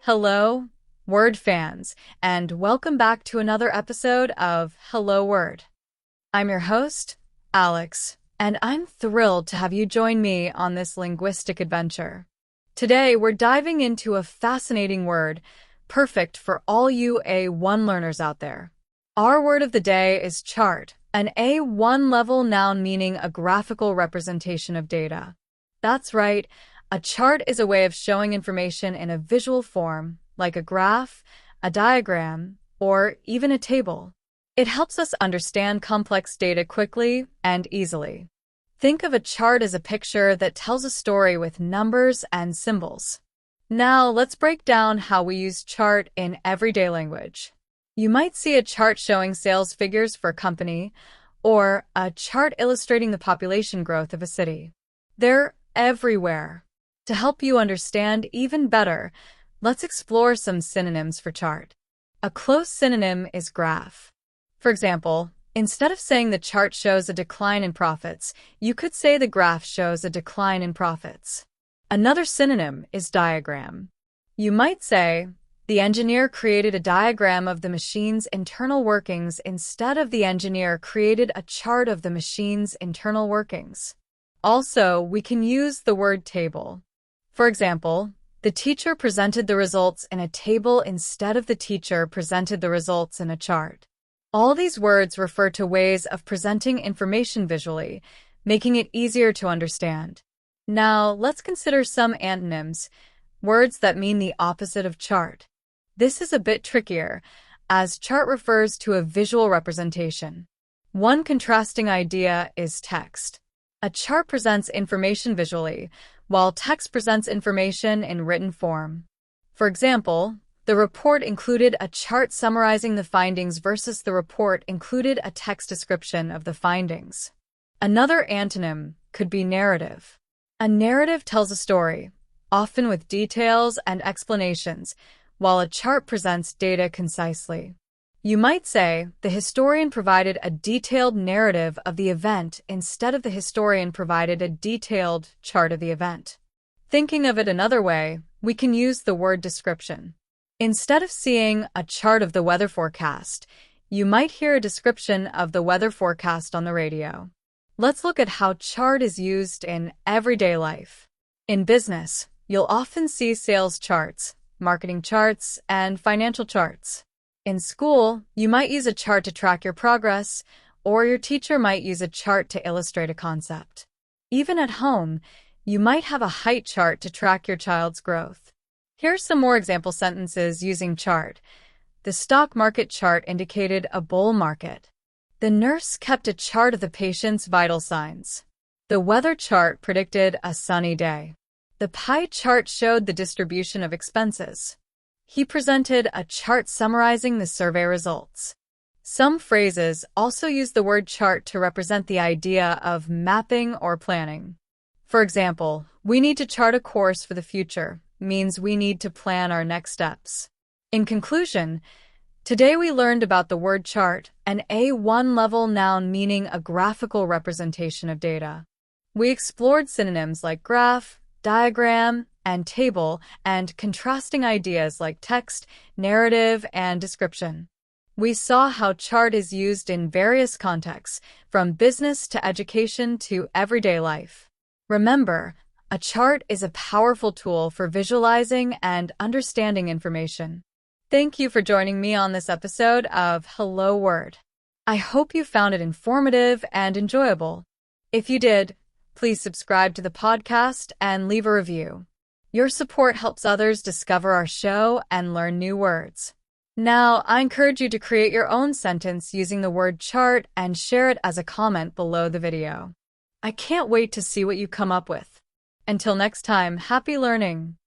Hello, word fans, and welcome back to another episode of Hello Word. I'm your host, Alex, and I'm thrilled to have you join me on this linguistic adventure. Today, we're diving into a fascinating word, perfect for all you A1 learners out there. Our word of the day is chart, an A1 level noun meaning a graphical representation of data. That's right. A chart is a way of showing information in a visual form, like a graph, a diagram, or even a table. It helps us understand complex data quickly and easily. Think of a chart as a picture that tells a story with numbers and symbols. Now, let's break down how we use chart in everyday language. You might see a chart showing sales figures for a company, or a chart illustrating the population growth of a city. They're everywhere. To help you understand even better, let's explore some synonyms for chart. A close synonym is graph. For example, instead of saying the chart shows a decline in profits, you could say the graph shows a decline in profits. Another synonym is diagram. You might say, the engineer created a diagram of the machine's internal workings instead of the engineer created a chart of the machine's internal workings. Also, we can use the word table. For example, the teacher presented the results in a table instead of the teacher presented the results in a chart. All these words refer to ways of presenting information visually, making it easier to understand. Now, let's consider some antonyms, words that mean the opposite of chart. This is a bit trickier, as chart refers to a visual representation. One contrasting idea is text. A chart presents information visually, while text presents information in written form. For example, the report included a chart summarizing the findings versus the report included a text description of the findings. Another antonym could be narrative. A narrative tells a story, often with details and explanations, while a chart presents data concisely. You might say, the historian provided a detailed narrative of the event instead of the historian provided a detailed chart of the event. Thinking of it another way, we can use the word description. Instead of seeing a chart of the weather forecast, you might hear a description of the weather forecast on the radio. Let's look at how chart is used in everyday life. In business, you'll often see sales charts, marketing charts, and financial charts. In school, you might use a chart to track your progress, or your teacher might use a chart to illustrate a concept. Even at home, you might have a height chart to track your child's growth. Here's some more example sentences using chart. The stock market chart indicated a bull market. The nurse kept a chart of the patient's vital signs. The weather chart predicted a sunny day. The pie chart showed the distribution of expenses. He presented a chart summarizing the survey results. Some phrases also use the word chart to represent the idea of mapping or planning. For example, we need to chart a course for the future means we need to plan our next steps. In conclusion, today we learned about the word chart, an A1 level noun meaning a graphical representation of data. We explored synonyms like graph, diagram, and table, and contrasting ideas like text, narrative, and description. We saw how chart is used in various contexts, from business to education to everyday life. Remember, a chart is a powerful tool for visualizing and understanding information. Thank you for joining me on this episode of Hello Word. I hope you found it informative and enjoyable. If you did, please subscribe to the podcast and leave a review. Your support helps others discover our show and learn new words. Now, I encourage you to create your own sentence using the word chart and share it as a comment below the video. I can't wait to see what you come up with. Until next time, happy learning!